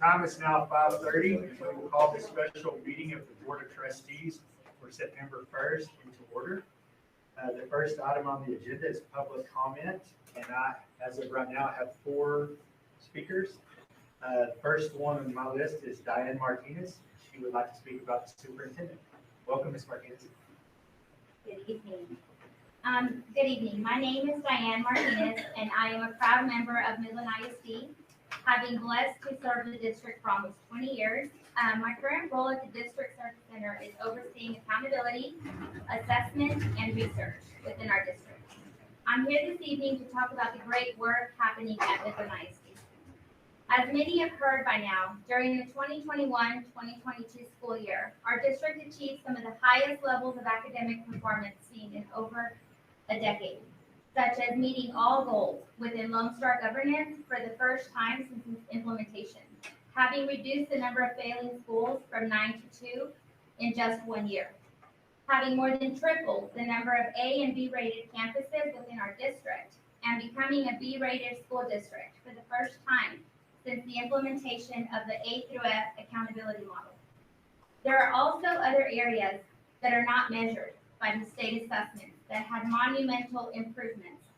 Time is now 5:30. We will call this special meeting of the Board of Trustees for September 1st into order. The first item on the agenda is public comment, and I, as of right now, have 4 speakers. The first one on my list is Diane Martinez. She would like to speak about the superintendent. Welcome, Ms. Martinez. Good evening. Good evening. My name is Diane Martinez, and I am a proud member of Midland ISD, having blessed to serve the district for almost 20 years. My current role at the District Service Center is overseeing accountability, assessment, and research within our district. I'm here this evening to talk about the great work happening at Midland ISD. As many have heard by now, during the 2021-2022 school year, our district achieved some of the highest levels of academic performance seen in over a decade, such as meeting all goals within Lone Star governance for the first time since its implementation, having reduced the number of failing schools from 9 to 2 in just 1 year, having more than tripled the number of A and B rated campuses within our district, and becoming a B rated school district for the first time since the implementation of the A through F accountability model. There are also other areas that are not measured by the state assessments that had monumental improvements,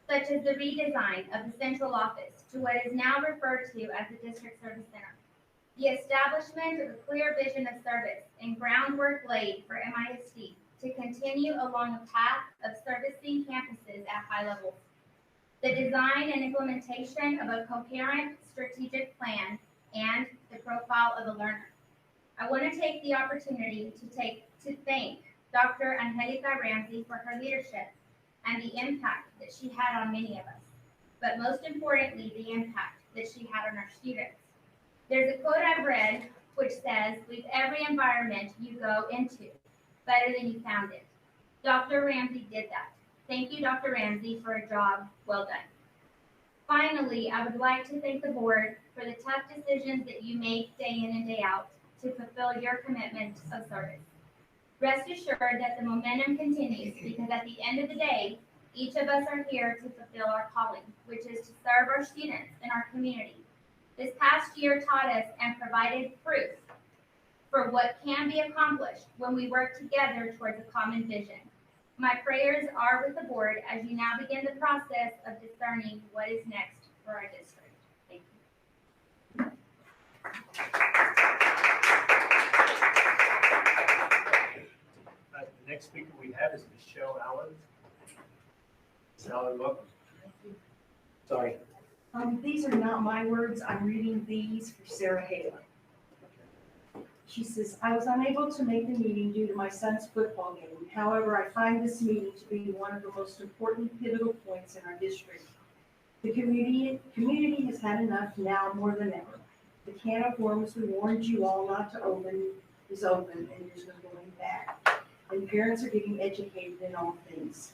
such as the redesign of the central office to what is now referred to as the District Service Center, the establishment of a clear vision of service and groundwork laid for MISD to continue along a path of servicing campuses at high levels, the design and implementation of a coherent strategic plan, and the profile of a learner. I want to take the opportunity to thank Dr. Angelica Ramsey for her leadership and the impact that she had on many of us, but most importantly, the impact that she had on our students. There's a quote I've read which says, "Leave every environment you go into better than you found it." Dr. Ramsey did that. Thank you, Dr. Ramsey, for a job well done. Finally, I would like to thank the board for the tough decisions that you make day in and day out to fulfill your commitment of service. Rest assured that the momentum continues because at the end of the day, each of us are here to fulfill our calling, which is to serve our students and our community. This past year taught us and provided proof for what can be accomplished when we work together towards a common vision. My prayers are with the board as you now begin the process of discerning what is next for our district. Thank you. The next speaker we have is Michelle Allen. Ms. Allen, welcome. Sorry. These are not my words. I'm reading these for Sarah Hale. She says, "I was unable to make the meeting due to my son's football game. However, I find this meeting to be one of the most important pivotal points in our district. The community has had enough now more than ever. The can of worms we warned you all not to open is open, and there's no going back. And parents are getting educated in all things.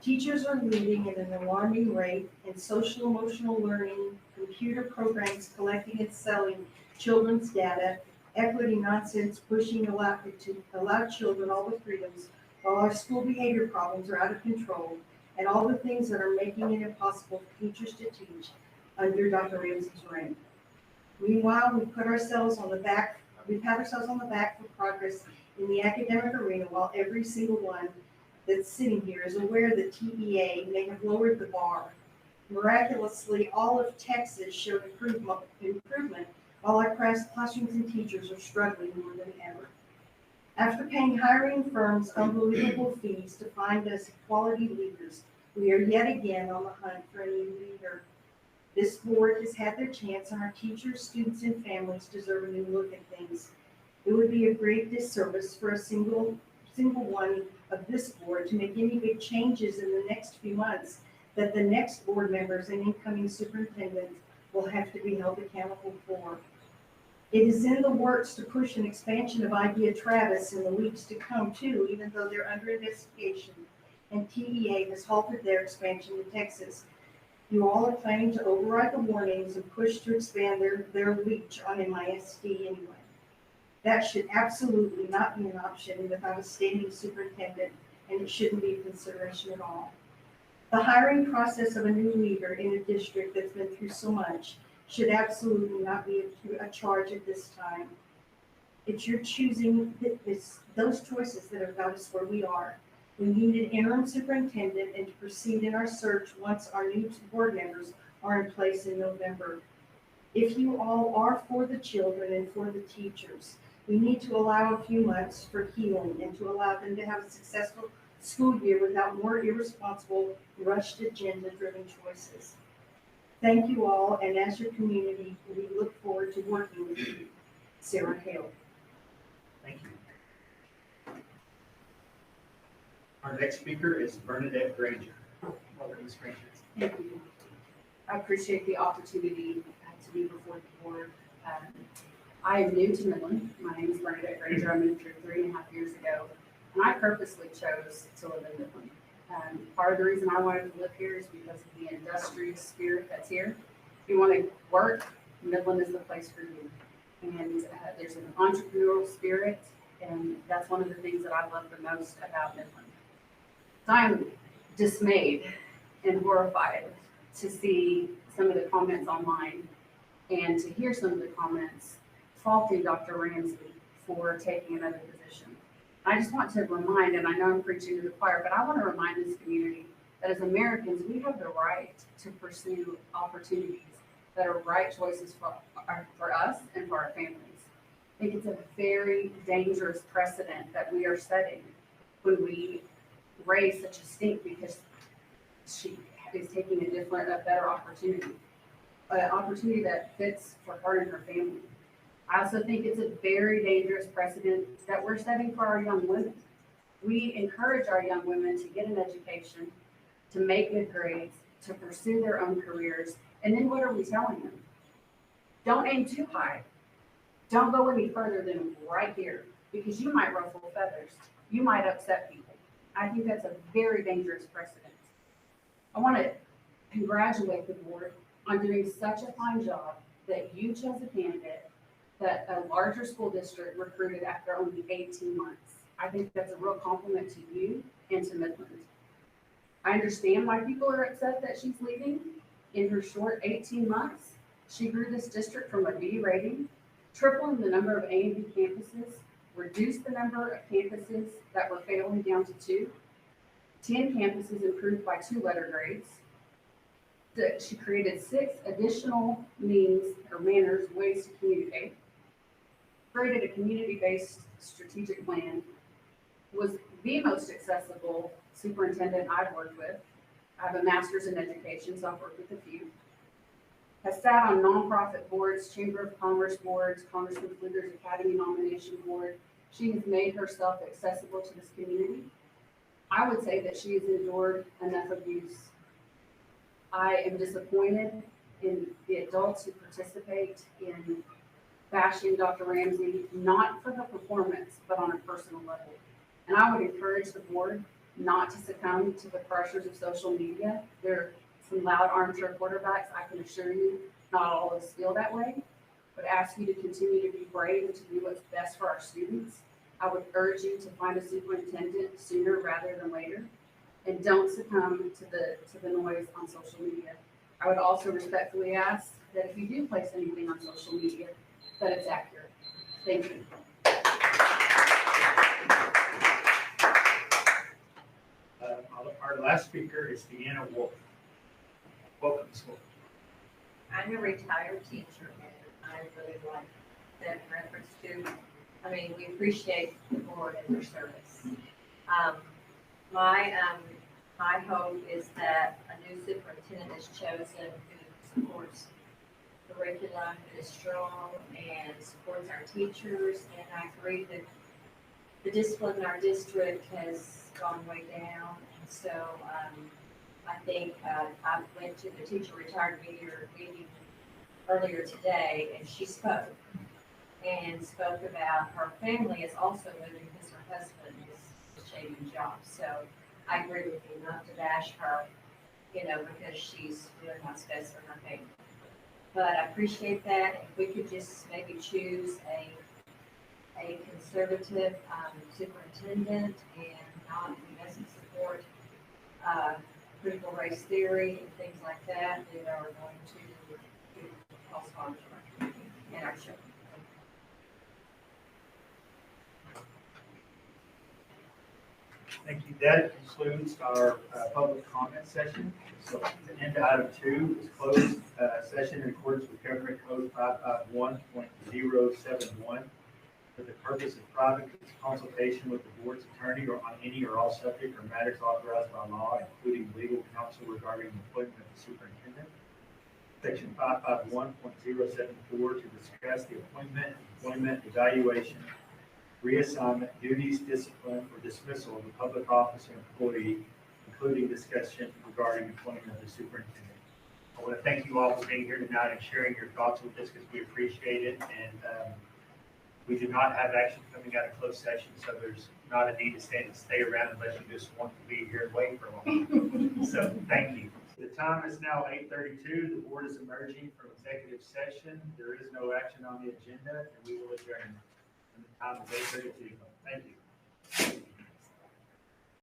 Teachers are leaving at an alarming rate, and social emotional learning, computer programs collecting and selling children's data, equity nonsense pushing to allow children all the freedoms, while our school behavior problems are out of control, and all the things that are making it impossible for teachers to teach under Dr. Ramsey's reign. Meanwhile, we've pat ourselves on the back for progress in the academic arena, while every single one that's sitting here is aware that TEA may have lowered the bar. Miraculously, all of Texas showed improvement, while our classrooms and teachers are struggling more than ever. After paying hiring firms unbelievable fees to find us quality leaders, we are yet again on the hunt for a new leader. This board has had their chance, and our teachers, students, and families deserve a new look at things. It would be a great disservice for a single one of this board to make any big changes in the next few months that the next board members and incoming superintendents will have to be held accountable for. It is in the works to push an expansion of Idea Travis in the weeks to come too, even though they're under investigation, and TEA has halted their expansion to Texas. You all are planning to override the warnings and push to expand their reach on MISD anyway. That should absolutely not be an option without a standing superintendent, and it shouldn't be a consideration at all. The hiring process of a new leader in a district that's been through so much should absolutely not be a charge at this time. It's your choosing, those choices that have got us where we are. We need an interim superintendent and to proceed in our search once our new board members are in place in November. If you all are for the children and for the teachers, we need to allow a few months for healing and to allow them to have a successful school year without more irresponsible, rushed agenda-driven choices. Thank you all, and as your community, we look forward to working with you. Sarah Hale. Thank you. Our next speaker is Bernadette Granger. Welcome, Ms. Granger. Thank you. I appreciate the opportunity to be before the board. I am new to Midland. My name is Bernadette Granger. I moved here 3.5 years ago, and I purposely chose to live in Midland. Part of the reason I wanted to live here is because of the industrious spirit that's here. If you want to work, Midland is the place for you. And there's an entrepreneurial spirit, and that's one of the things that I love the most about Midland. So I'm dismayed and horrified to see some of the comments online and to hear some of the comments faulting Dr. Ramsey for taking another position. I just want to remind, and I know I'm preaching to the choir, but I want to remind this community that as Americans, we have the right to pursue opportunities that are right choices for us and for our families. I think it's a very dangerous precedent that we are setting when we raise such a stink because she is taking a better opportunity, an opportunity that fits for her and her family. I also think it's a very dangerous precedent that we're setting for our young women. We encourage our young women to get an education, to make good grades, to pursue their own careers, and then what are we telling them? Don't aim too high. Don't go any further than right here, because you might ruffle feathers. You might upset people. I think that's a very dangerous precedent. I want to congratulate the board on doing such a fine job that you chose a candidate that a larger school district recruited after only 18 months. I think that's a real compliment to you and to Midland. I understand why people are upset that she's leaving. In her short 18 months, she grew this district from a B rating, tripling the number of A and B campuses, reduced the number of campuses that were failing down to 2, 10 campuses improved by 2 letter grades. She created 6 additional means or manners, ways to communicate, created a community-based strategic plan, was the most accessible superintendent I've worked with. I have a master's in education, so I've worked with a few. Has sat on nonprofit boards, Chamber of Commerce boards, Congressman Pfluger's Academy nomination board. She has made herself accessible to this community. I would say that she has endured enough abuse. I am disappointed in the adults who participate in bashing Dr. Ramsey, not for her performance, but on a personal level. And I would encourage the board not to succumb to the pressures of social media. There are some loud armchair quarterbacks. I can assure you, not all of us feel that way, but ask you to continue to be brave and to do what's best for our students. I would urge you to find a superintendent sooner rather than later, and don't succumb to the noise on social media. I would also respectfully ask that if you do place anything on social media, that it's accurate. Thank you. Our last speaker is Deanna Wolf. Welcome, Ms. Wolf. I'm a retired teacher, and I really like that reference to, we appreciate the board and their service. My hope is that a new superintendent is chosen who supports curriculum, who is strong and supports our teachers, and I agree that the discipline in our district has gone way down, and so I think I went to the teacher retired meeting earlier today, and she spoke about her family is also moving because her husband is changing jobs. So I agree with you, not to bash her, because she's doing what's best for her family. But I appreciate that. If we could just maybe choose a conservative superintendent and not who doesn't support critical race theory and things like that are going to false alarms in our community and our children. Thank you. That concludes our public comment session. So agenda item 2 is closed session in accordance with Government Code 551.071 for the purpose of private consultation with the board's attorney or on any or all subject or matters authorized by law, including legal counsel regarding the appointment of the superintendent. Section 551.074 to discuss the appointment, employment, evaluation, reassignment, duties, discipline, or dismissal of a public officer or employee, including discussion regarding employment of the superintendent. I want to thank you all for being here tonight and sharing your thoughts with us because we appreciate it. And we do not have action coming out of closed session, so there's not a need to stay around unless you just want to be here and wait for a long. So thank you. The time is now 8:32. The board is emerging from executive session. There is no action on the agenda, and we will adjourn. And the time is 8:32. Thank you.